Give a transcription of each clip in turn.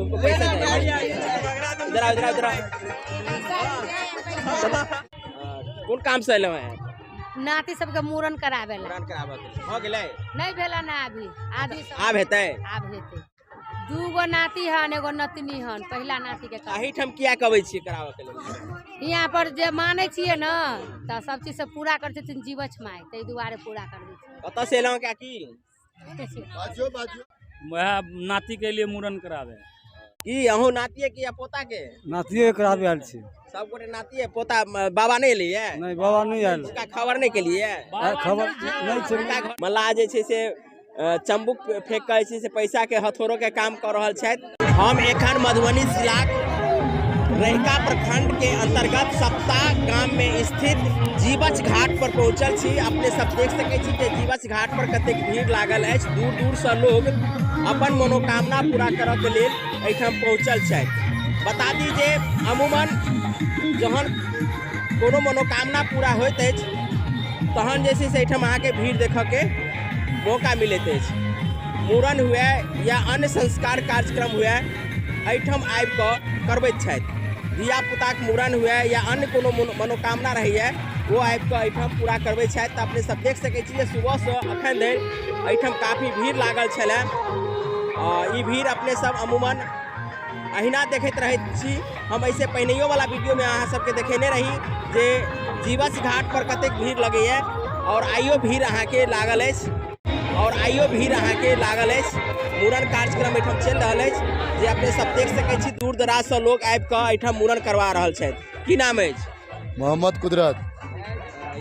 तुमको पैसा चाहिए? इधर आओ, इधर आओ, इधर आओ। कौन काम से अइलो हैं? नाती सबके मूरन करावेला पुरान कराबत हो गेलै? नहीं भेला ना अभी आधी सब आब हेतै? आब हेते। दूगो नाती हन एगो नतनी हन पहिला नाती के अही ठाम किया कहबै छियै कराबऽ के लेल? यहाँ पर जे माने छियै न त सब चीज से पूरा कर छथिन जीवछ माय तै दुआरे पूरा कर दै कतऽ से एलहुँ क्या की? वह नाती के लिए मूरन करावे। की अहूँ नातिये की या पोता के? नातिये कराबे आयल छी। सब गोटे नातिये पोता बाबा नहीं एलियै? नहीं बाबा नहीं आयल। उसका खबर नहीं केलियै? खबर नहीं छै। मल्लाह जे छै से चम्बुक फेंक के छै से पैसा के हथौड़ो के काम कर रहल छथि। हम एखन मधुबनी जिलाक रहिका प्रखंड के अंतर्गत सप्ताह गांव में स्थित जीवछ घाट पर पहुंचल छी। अपने सब देख सकै छी कि जीवछ घाट पर कतेक भीड़ लागल अछि। दूर दूर से लोग अपन मनोकामना पूरा करऽ के लेल एहिठाम पहुंचल छथि। बता दी जे अमूमन जहन कोनो मनोकामना पूरा होइत अछि तहन जे छै से एहिठाम अहाँके भीड़ देखऽ के मौका मिलैत अछि। मूड़न हुए या अन्य संस्कार कार्यक्रम हुए एहिठाम आबि कऽ करबैत छथि। धियापुताक मूड़न हुए या अन्य कोनो मनोकामना रहैए वो आबि कऽ एहिठाम पूरा करबै छथि। तऽ अपने सब देख सकै छी जे सुबहसँ अखन धरि एहिठाम काफी भीड़ लागल छलै। ई भीड़ अपने सब अमूमन अहिना देखैत रहैत छी। हम ऐसे पहिनैयो वाला वीडियो में अहाँ सबके देखेने रही जे जीवछ घाट पर कतेक भीड़ लगैए और आइयो भीड़ अहाँके लागल अछि मूड़न कार्यक्रम एहिठाम चलि रहल अछि जे अपने सब देख सकै छी। दूर दराज से लोग आबि कऽ एहिठाम मूड़न करवा रहल छथि। की नाम अछि? मोहम्मद कुदरत।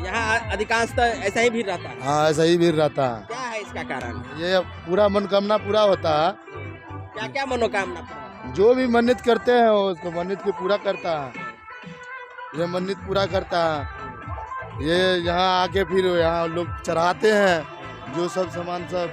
यहाँ अधिकांशतः ऐसा ही भीड़ रहता है? हाँ ऐसा ही भीड़ रहता है। क्या है इसका कारण? ये पूरा मनोकामना पूरा होता है। क्या क्या मनोकामना? जो भी मन्नत करते हैं वो उसको मन्नत को पूरा करता है। ये मन्नत पूरा करता है। ये यहाँ आके फिर यहाँ लोग चढ़ाते हैं जो सब सामान सब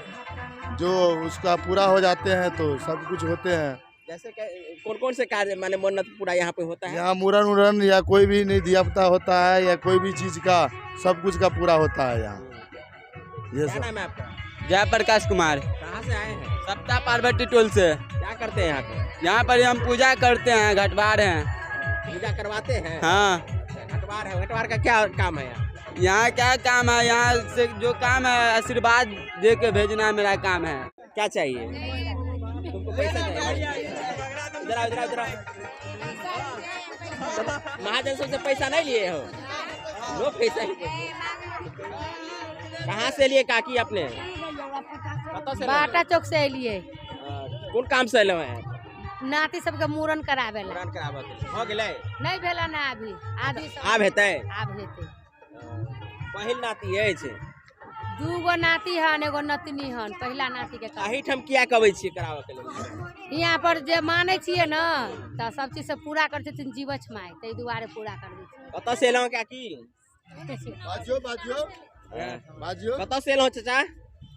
जो उसका पूरा हो जाते हैं तो सब कुछ होते हैं। जैसे कौन कौन से कार्य माने मन्नत पूरा यहाँ पे होता है? यहाँ मूरन उड़न या कोई भी नहीं धियापुता होता है या कोई भी चीज का सब कुछ का पूरा होता है यहाँ। ये क्या सब नाम है आपका? जयप्रकाश कुमार। कहाँ से आए हैं? सप्ताह पार्वती टोल से। क्या करते हैं यहाँ पे? यहाँ पर हम पूजा करते हैं, घटवार हैं। पूजा करवाते हैं? हाँ। घटवार है। घटवार का क्या काम है यहाँ? यहाँ क्या काम है? यहाँ से जो काम है आशीर्वाद दे के भेजना मेरा काम है। क्या चाहिए? तुमको पैसा चाहिए? इधर आओ, इधर आओ, इधर आओ। महाजन से पैसा नहीं लिए हो? लो पैसा ही। कहाँ से लिए काकी अपने? बाटा चौक से एलिए। कौन काम से अइलो हैं? नाती सबके मूरन करावेला पुरान कराबत हो गेलै? नहीं भेला ना अभी आधी सब आब हेतै? आब हेते। पहिल नाती अछि? दूगो नाती हन एगो नतनी हन पहिला नाती के अही ठाम किया कहबै छियै कराबऽ के लेल? यहाँ पर जे माने छियै न त सब चीज से पूरा कर छथिन जीवछ माय तै दुआरे पूरा कर दै कतऽ से एलहुँ क्या की? कतऽ से एलहुँ चाचा?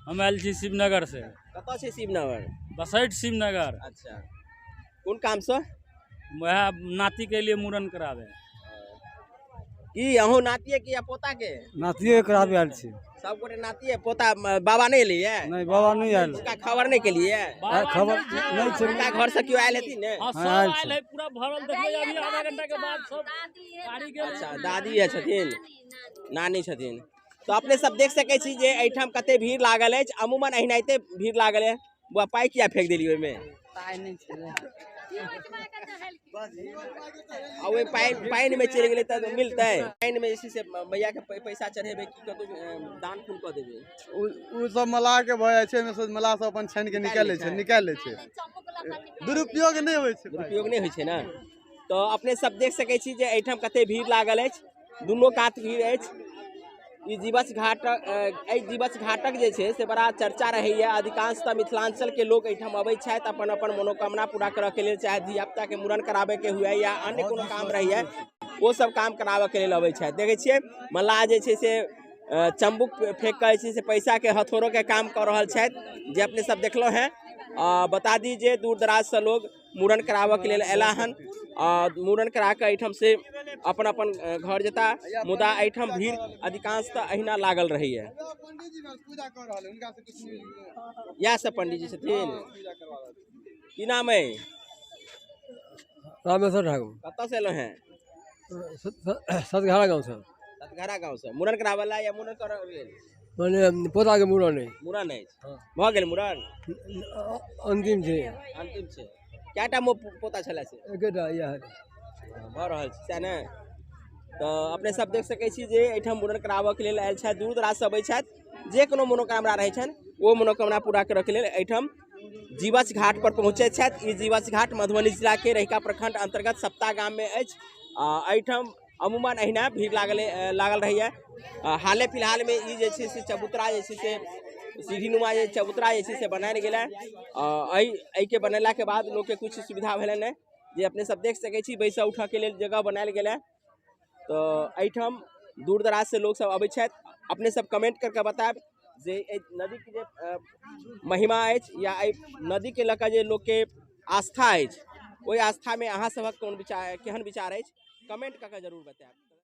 हम आयल छी शिवनगर से। कतऽ छै शिवनगर? बसैठ शिवनगर। अच्छा, कोन काम से? वह नाती के लिए मूरन करावे। की अहूँ नातिये की या पोता के? नातिये कराबे आयल छी। सब गोटे नातिये पोता बाबा नहीं एलियै? नहीं बाबा नहीं आयल। उसका खबर नहीं केलियै? खबर नहीं छै। उनका घर से क्यों आयल हेथिन ने? हाँ, सब आयल है, पूरा भरल देखबै अभी आधा घंटा के बाद सब गाड़ी के। अच्छा, दादी है छथिन, नानी छथिन। तो अपने सब देख सकै छी जे एहिठाम कते भीड़ लागल अछि। अमूमन एहिनाइते भीड़ लागल है। बुआ पाई किया फेंक देली ओहिमे? पाई नहीं छले। ओहि पानि में चलि गेलै तऽ मिलतै? पानि में जे से मैया के पैसा चढ़ेबै की कतौ दान पुण्य कऽ देबै? उ सब मलाह के भय छै में मलाह सब अपन छानि के निकाल लै छै। दुरुपयोग नहीं होइ छै। दुरुपयोग नहीं होइ छै ना। तो अपने सब देख सकै छी जे एहिठाम कते भीड़ लागल अछि। दुनू कात भीड़ अछि। ई जीवछ घाटक जे छै से बड़ा चर्चा रहैए। अधिकांशतः मिथिलांचल के लोग एहिठाम अबै छथि अपन अपन मनोकामना पूरा करऽ के लेल, चाहे धियापुता के मूड़न कराबे के हुए या अन्य कोनो काम रहैए वो सब काम कराबे के लेल अबै छथि। देखै छियै मल्लाह जे छै से चम्बुक फेंक के जे छै से पैसा के हथौड़ो के काम कर रहल छथि जे अपने सब देखलहुँ हैं। बता दी जे दूर दराज से लोग मूड़न कराबे के लेल अयला हन। मूड़न करा के एहिठाम से अपन अपन घर जेता। मुदा एहिठाम भीड़ अधिकांशतः अहिना लागल रहैए। इएह सब पंडित जी छथिन। की नाम है? रामेश्वर ठाकुर कतऽ से एलो हैं? सतघारा गाँव से सतघरा गाँव से। मूड़न करावला या मूड़न कर गेल? मैंने पोता के मूड़न है मूड़न है भऽ गेल मूड़न अंतिम छे अंतिम छै। कएटा पोता छलै से? एकेटा यह भऽ रहल छै सएह ने। तऽ अपने सब देख सकै छी जे एहिठाम मूड़न कराबऽके लेल आयल छथि, दूर दराज से अबै छथि। जे कोनो मनोकामना रहै छनि ओ मनोकामना पूरा करऽके लेल एहिठाम जीवछ घाट पर पहुँचै छथि। ई जीवछ घाट मधुबनी जिला के रहिका प्रखंड अंतर्गत सप्ताह गाम में अछि। एहिठाम अमूमन अहिना भीड़ लागल रहैया। हाले फिलहाल में ई जे छै से चबूतरा जे छै से सीढ़ीनुमा जे चबूतरा जे छै से बनायल गेलै। एहिके बनेला के बाद लोग के कुछ सुविधा भेलनि है जे अपने सब देख सकै छी बैसऽ उठऽ के लेल जगह बनायल गेलै। तो एहिठाम दूर दराज से लोग सब अबै छथि। अपने सब कमेंट करके बतायब जे नदी के जे महिमा अछि या नदी के लऽ कऽ जे लोग के आस्था अछि ओहि आस्था में अहाँ सबक कोन विचार केहन विचार अछि कमेंट कऽ के जरूर बतायब।